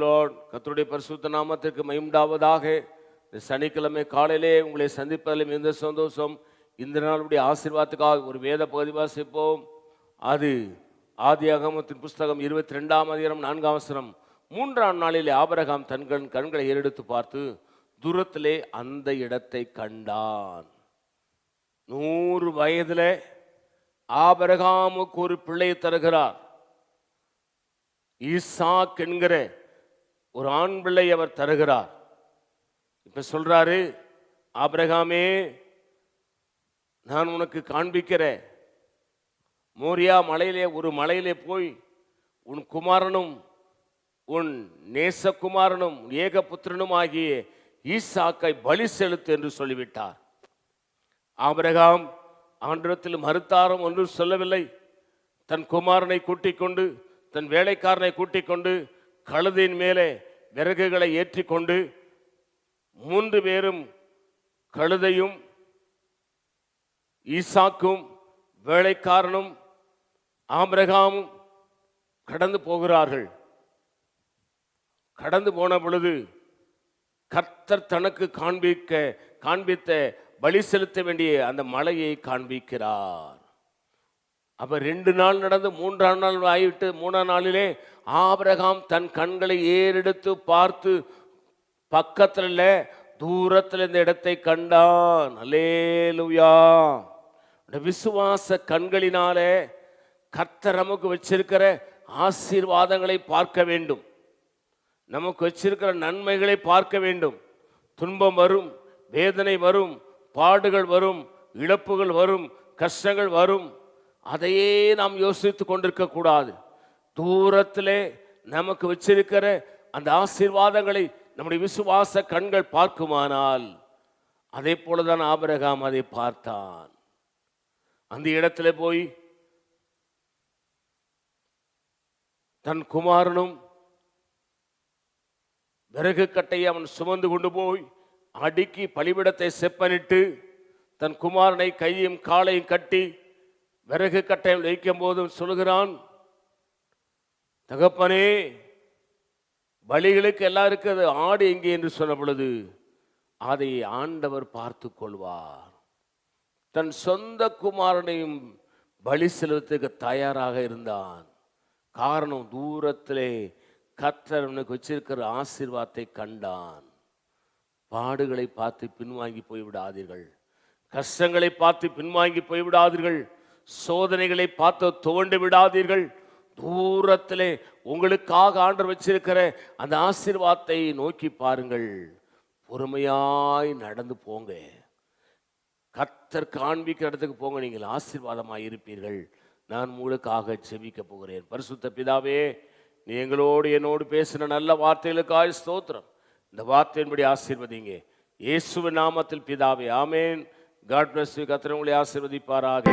Lord. கர்த்தருடைய பரிசுத்த நாமத்திற்கு மகிமையுண்டாவதாக. இந்த சனிக்கிழமை காலையிலே உங்களை சந்திப்பதிலும் எந்த சந்தோஷம். இந்த நாளுடைய ஆசீர்வாதத்துக்காக ஒரு வேத பகுதி வாசிப்போம். அது ஆதியாகமத்தின் புஸ்தகம் 22ஆம் அதிகாரம் 4ஆம் வசனம். 3ஆம் நாளிலே ஆபிரகாம் தன் கண்களை ஏறெடுத்து பார்த்து தூரத்திலே அந்த இடத்தை கண்டான். 100 வயதிலே ஆபிரகாமுக்கு ஒரு பிள்ளை தருகிறார். ஈசாக் என்கிற ஒரு ஆண் பிள்ளை அவர் தருகிறார். இப்ப சொல்றாரு, ஆபிரகாமே, நான் உனக்கு காண்பிக்கிறேன், மோரியா மலையிலே ஒரு மலையிலே போய் உன் குமாரனும் உன் நேசகுமாரனும் ஏகபுத்திரனும் ஆகிய ஈசாக்கை பலி செலுத்து என்று சொல்லிவிட்டார். ஆபிரகாம் ஆண்டவரிடத்தில் மறுத்தாரம் ஒன்றும் சொல்லவில்லை. தன் குமாரனை கூட்டிக் கொண்டு, தன் வேலைக்காரனை கூட்டிக் கொண்டு கழுதையின் மேலே விறகுகளை ஏற்றி கொண்டு 3 பேரும், கழுதையும் ஈசாக்கும் வேலைக்காரனும் ஆபிரகாமும் கடந்து போகிறார்கள். கடந்து போன பொழுது கர்த்தர் தனக்கு காண்பித்த பலி செலுத்த வேண்டிய அந்த மலையை காண்பிக்கிறார். அப்ப 2 நாள் நடந்து 3ஆம் நாள் ஆகிவிட்டு 3ஆம் நாளிலே ஆபிரகாம் தன் கண்களை ஏறெடுத்து பார்த்து பக்கத்துல தூரத்தில் இந்த இடத்தை கண்டான். அல்லேலூயா. விசுவாச கண்களினாலே கர்த்தர் நமக்கு வச்சிருக்கிற ஆசீர்வாதங்களை பார்க்க வேண்டும். நமக்கு வச்சிருக்கிற நன்மைகளை பார்க்க வேண்டும். துன்பம் வரும், வேதனை வரும், பாடுகள் வரும், இழப்புகள் வரும், கஷ்டங்கள் வரும். அதையே நாம் யோசித்து கொண்டிருக்க கூடாது. தூரத்திலே நமக்கு வச்சிருக்கிற அந்த ஆசீர்வாதங்களை நம்முடைய விசுவாச கண்கள் பார்க்குமானால், அதே போலதான் ஆபிரகாம் அதை பார்த்தான். அந்த இடத்துல போய் தன் குமாரனும் விறகு கட்டையை அவன் சுமந்து கொண்டு போய் அடுக்கி பலிபிடத்தை செப்பனிட்டு தன் குமாரனை கையும் காலையும் கட்டி விறகு கட்டையில் வைக்கும் போதும் சொல்கிறான், தகப்பனே, பலிகளுக்கு எல்லாம் இருக்கிறது, ஆடு எங்கே என்று சொன்ன பொழுது அதை ஆண்டவர் பார்த்து கொள்வார். தன் சொந்த குமாரனையும் பலி செலுத்துக்கு தயாராக இருந்தான். காரணம், தூரத்திலே கர்த்தர் அவனுக்கு வச்சிருக்கிற ஆசீர்வாதத்தை கண்டான். பாடுகளை பார்த்து பின்வாங்கி போய்விடாதீர்கள். கஷ்டங்களை பார்த்து பின்வாங்கி போய்விடாதீர்கள். சோதனைகளை பார்த்து துவண்டு விடாதீர்கள். தூரத்திலே உங்களுக்காக ஆண்டவர் வச்சிருக்கிற அந்த ஆசீர்வாதத்தை நோக்கி பாருங்கள். பொறுமையாய் நடந்து போங்க. கர்த்தர் காண்பிக்கிற இடத்துக்கு போங்க. நீங்கள் ஆசீர்வாதமாய் இருப்பீர்கள். நான் உங்களுக்காக ஜெபிக்க போகிறேன். பரிசுத்த பிதாவே, நீ எங்களோடு என்னோடு பேசின நல்ல வார்த்தைகளுக்காக ஸ்தோத்திரம். இந்த வார்த்தையின்படி ஆசீர்வதிங்க. இயேசுவின் நாமத்தில் பிதாவே, ஆமேன். God bless you. கர்த்தர் உங்களை ஆசீர்வதிப்பாராக.